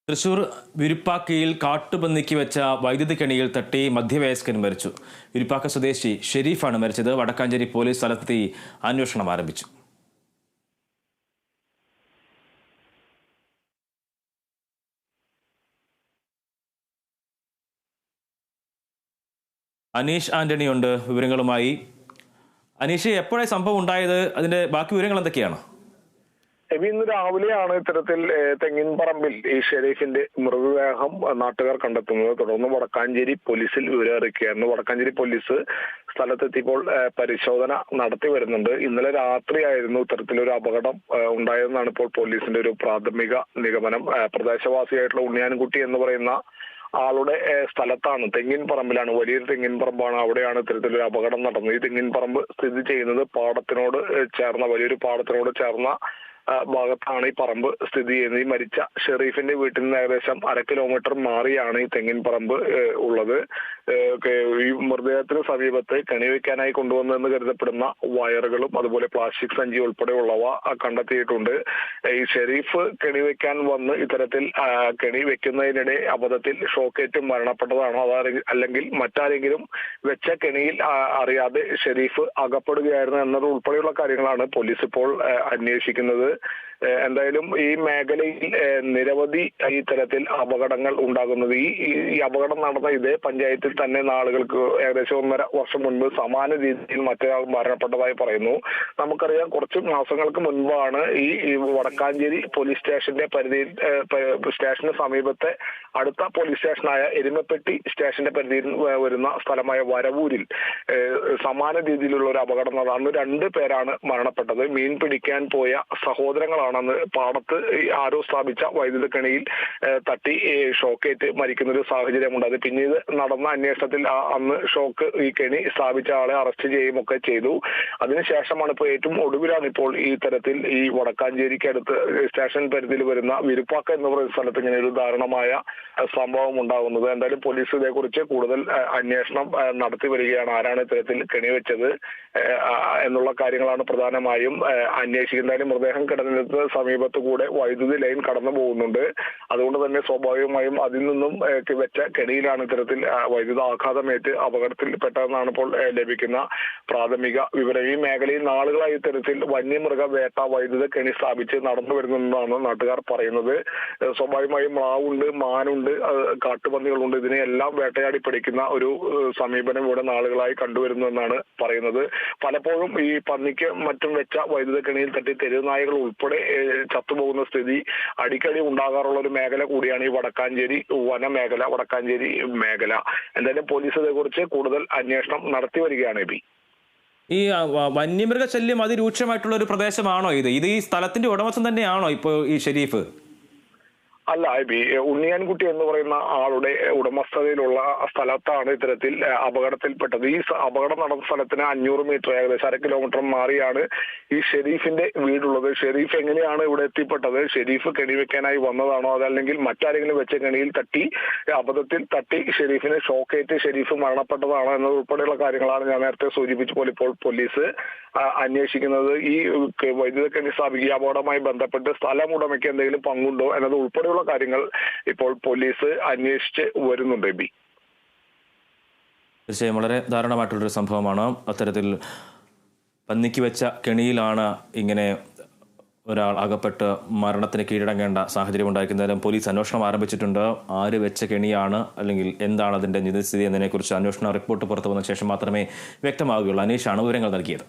തൃശൂർ വിരുപ്പാക്കയിൽ കാട്ടുപന്നിക്ക് വെച്ച വൈദ്യുതി കെണിയിൽ തട്ടി മധ്യവയസ്കൻ മരിച്ചു. വിരുപ്പാക്ക സ്വദേശി ഷെരീഫാണ് മരിച്ചത്. വടക്കാഞ്ചേരി പോലീസ് സ്ഥലത്തെത്തി അന്വേഷണം ആരംഭിച്ചു. അനീഷ് ആന്റണി ഉണ്ട് വിവരങ്ങളുമായി. അനീഷ്, എപ്പോഴാണ് സംഭവം ഉണ്ടായത്? അതിന്റെ ബാക്കി വിവരങ്ങൾ എന്തൊക്കെയാണ്? ഇന്ന് രാവിലെയാണ് ഇത്തരത്തിൽ തെങ്ങിൻ പറമ്പിൽ ഈ ഷെരീഫിന്റെ മൃതദേഹം നാട്ടുകാർ കണ്ടെത്തുന്നത്. തുടർന്ന് വടക്കാഞ്ചേരി പോലീസിൽ വിവരം അറിയിക്കുകയായിരുന്നു. വടക്കാഞ്ചേരി പോലീസ് സ്ഥലത്തെത്തിയപ്പോൾ പരിശോധന നടത്തി വരുന്നുണ്ട്. ഇന്നലെ രാത്രിയായിരുന്നു ഇത്തരത്തിലൊരു അപകടം ഉണ്ടായതെന്നാണ് ഇപ്പോൾ പോലീസിന്റെ ഒരു പ്രാഥമിക നിഗമനം. പ്രദേശവാസിയായിട്ടുള്ള ഉണ്ണിയാൻകുട്ടി എന്ന് പറയുന്ന ആളുടെ സ്ഥലത്താണ്, തെങ്ങിൻ പറമ്പിലാണ്, വലിയൊരു തെങ്ങിൻ പറമ്പാണ്. അവിടെയാണ് ഇത്തരത്തിലൊരു അപകടം നടന്നത്. ഈ തെങ്ങിൻ പറമ്പ് സ്ഥിതി ചെയ്യുന്നത് പാടത്തിനോട് ചേർന്ന, വലിയൊരു പാടത്തിനോട് ചേർന്ന ഭാഗത്താണ് ഈ പറമ്പ് സ്ഥിതി ചെയ്യുന്നത്. ഈ മരിച്ച ഷെരീഫിന്റെ വീട്ടിൽ നിന്ന് ഏകദേശം 1/2 കിലോമീറ്റർ മാറിയാണ് ഈ തെങ്ങിൻ പറമ്പ് ഉള്ളത്. ഈ മൃതദേഹത്തിന് സമീപത്ത് കെണിവെക്കാനായി കൊണ്ടുവന്നതെന്ന് കരുതപ്പെടുന്ന വയറുകളും അതുപോലെ പ്ലാസ്റ്റിക് സഞ്ചി ഉൾപ്പെടെയുള്ളവ കണ്ടെത്തിയിട്ടുണ്ട്. ഈ ഷെരീഫ് കെണിവെക്കാൻ വന്ന് ഇത്തരത്തിൽ കെണി വെക്കുന്നതിനിടെ അബദ്ധത്തിൽ ഷോക്കേറ്റ് മരണപ്പെട്ടതാണോ അല്ലെങ്കിൽ മറ്റാരെങ്കിലും വെച്ച കെണിയിൽ അറിയാതെ ഷെരീഫ് അകപ്പെടുകയായിരുന്നു എന്നത് ഉൾപ്പെടെയുള്ള കാര്യങ്ങളാണ് പോലീസ് ഇപ്പോൾ അന്വേഷിക്കുന്നത്. എന്തായാലും ഈ മേഖലയിൽ നിരവധി ഈ തരത്തിൽ അപകടങ്ങൾ ഉണ്ടാകുന്നത്, ഈ അപകടം നടന്ന ഇതേ പഞ്ചായത്തിൽ തന്നെ നാളുകൾക്ക് ഏകദേശം 1.5 വർഷം മുൻപ് സമാന രീതിയിൽ മറ്റൊരാൾ മരണപ്പെട്ടതായി പറയുന്നു. നമുക്കറിയാം, കുറച്ച് മാസങ്ങൾക്ക് മുൻപാണ് ഈ വടക്കാഞ്ചേരി പോലീസ് സ്റ്റേഷന്റെ പരിധിയിൽ, സ്റ്റേഷന് സമീപത്തെ അടുത്ത പോലീസ് സ്റ്റേഷനായ എരുമപ്പെട്ടി സ്റ്റേഷന്റെ പരിധിയിൽ വരുന്ന സ്ഥലമായ വരവൂരിൽ സമാന രീതിയിലുള്ള ഒരു അപകടം നടന്നു. അന്ന് 2 പേരാണ് മരണപ്പെട്ടത്. മീൻ പിടിക്കാൻ പോയ സഹോദരങ്ങളാണെന്ന് പാടത്ത് ആരോ സ്ഥാപിച്ച വൈദ്യുത കെണിയിൽ തട്ടി ഷോക്കേറ്റ് മരിക്കുന്ന ഒരു സാഹചര്യമുണ്ട്. അത് പിന്നീട് നടന്ന അന്വേഷണത്തിൽ അന്ന് ഷോക്ക് ഈ കെണി സ്ഥാപിച്ച ആളെ അറസ്റ്റ് ചെയ്യുകയും ഒക്കെ ചെയ്തു. അതിനുശേഷമാണ് ഇപ്പോൾ ഏറ്റവും ഒടുവിലാണ് ഇപ്പോൾ ഈ തരത്തിൽ ഈ വടക്കാഞ്ചേരിക്ക് അടുത്ത് സ്റ്റേഷൻ പരിധിയിൽ വരുന്ന വിരുപ്പാക്ക എന്ന് പറയുന്ന സ്ഥലത്ത് ഇങ്ങനെ ഒരു ദാരുണമായ സംഭവം ഉണ്ടാകുന്നത്. എന്തായാലും പോലീസ് ഇതേക്കുറിച്ച് കൂടുതൽ അന്വേഷണം നടത്തി വരികയാണ്. ആരാണ് ഇത്തരത്തിൽ കെണി വെച്ചത് എന്നുള്ള കാര്യങ്ങളാണ് പ്രധാനമായും അന്വേഷിക്കുന്നത്. മൃതദേഹം കിടന്നിടത്ത് സമീപത്ത് കൂടെ വൈദ്യുതി ലൈൻ കടന്നു പോകുന്നുണ്ട്. അതുകൊണ്ട് തന്നെ സ്വാഭാവികമായും അതിൽ നിന്നും വെച്ച കെണിയിലാണ് ഇത്തരത്തിൽ വൈദ്യുത ആഘാതമേറ്റ് അപകടത്തിൽപ്പെട്ടതെന്നാണ് ഇപ്പോൾ ലഭിക്കുന്ന പ്രാഥമിക വിവരം. ഈ മേഖലയിൽ നാളുകളായി ഇത്തരത്തിൽ വന്യമൃഗ വേട്ട വൈദ്യുത കെണി സ്ഥാപിച്ച് നടന്നു വരുന്നതെന്നാണ് നാട്ടുകാർ പറയുന്നത്. സ്വാഭാവികമായും മ്ലാവുണ്ട്, മാനുണ്ട്, കാട്ടുപന്നികളുണ്ട്. ഇതിനെയെല്ലാം വേട്ടയാടി പിടിക്കുന്ന ഒരു സമീപനം ഇവിടെ നാളുകളായി കണ്ടുവരുന്നതെന്നാണ് പറയുന്നത്. പലപ്പോഴും ഈ പന്നിക്ക് മറ്റും വെച്ച വൈദ്യുത കെണിയിൽ തട്ടി തെരുവുനായകൾ ഉൾപ്പെടെ ചത്തുപോകുന്ന സ്ഥിതി അടിക്കടി ഉണ്ടാകാറുള്ള ഒരു മേഖല കൂടിയാണ് ഈ വടക്കാഞ്ചേരി വനമേഖല, വടക്കാഞ്ചേരി മേഖല. എന്തായാലും പോലീസ് ഇതേക്കുറിച്ച് കൂടുതൽ അന്വേഷണം നടത്തി വരികയാണ്. ഈ വന്യമൃഗ ശല്യം അതിരൂക്ഷമായിട്ടുള്ള ഒരു പ്രദേശമാണോ ഇത്? ഈ സ്ഥലത്തിന്റെ ഉടമസ്ഥൻ തന്നെയാണോ ഇപ്പോൾ ഈ ഷെരീഫ്? അല്ല, ഉണ്ണിയാൻകുട്ടി എന്ന് പറയുന്ന ആളുടെ ഉടമസ്ഥതയിലുള്ള സ്ഥലത്താണ് ഇത്തരത്തിൽ അപകടത്തിൽപ്പെട്ടത്. ഈ അപകടം നടന്ന സ്ഥലത്തിന് 500 മീറ്റർ, ഏകദേശം 1/2 കിലോമീറ്റർ മാറിയാണ് ഈ ഷെരീഫിന്റെ വീടുള്ളത്. ഷെരീഫ് എങ്ങനെയാണ് ഇവിടെ എത്തിപ്പെട്ടത്? ഷെരീഫ് കെണി വെക്കാനായി വന്നതാണോ, അതല്ലെങ്കിൽ മറ്റാരെങ്കിലും വെച്ച കെണിയിൽ തട്ടി അബദ്ധത്തിൽ തട്ടി ഷെരീഫിന് ഷോക്കേറ്റ് ഷെരീഫ് മരണപ്പെട്ടതാണോ എന്നത് ഉൾപ്പെടെയുള്ള കാര്യങ്ങളാണ് ഞാൻ നേരത്തെ സൂചിപ്പിച്ച പോലെ ഇപ്പോൾ പോലീസ് അന്വേഷിക്കുന്നത്. ഈ വൈദ്യുത കെണി സ്ഥാപിക്കുക അപകടവുമായി ബന്ധപ്പെട്ട് സ്ഥലം ഉടമയ്ക്ക് എന്തെങ്കിലും പങ്കുണ്ടോ എന്നത് ഉൾപ്പെടെ കാര്യങ്ങൾ ഇപ്പോൾ പോലീസ് അന്വേഷിച്ച് വരുന്നുണ്ട്. തീർച്ചയായും വളരെ ദാരുണമായിട്ടുള്ളൊരു സംഭവമാണ്. അത്തരത്തിൽ പന്നിക്ക് വെച്ച കെണിയിലാണ് ഇങ്ങനെ ഒരാൾ അകപ്പെട്ട് മരണത്തിന് കീഴടങ്ങേണ്ട സാഹചര്യം ഉണ്ടായിരിക്കുന്നതിലും പോലീസ് അന്വേഷണം ആരംഭിച്ചിട്ടുണ്ട്. ആര് വെച്ച കെണിയാണ് അല്ലെങ്കിൽ എന്താണ് അതിന്റെ നിജസ്ഥിതി എന്നതിനെക്കുറിച്ച് അന്വേഷണ റിപ്പോർട്ട് പുറത്തു വന്ന ശേഷം മാത്രമേ വ്യക്തമാവുകയുള്ളൂ. അനീഷാണ് വിവരങ്ങൾ നൽകിയത്.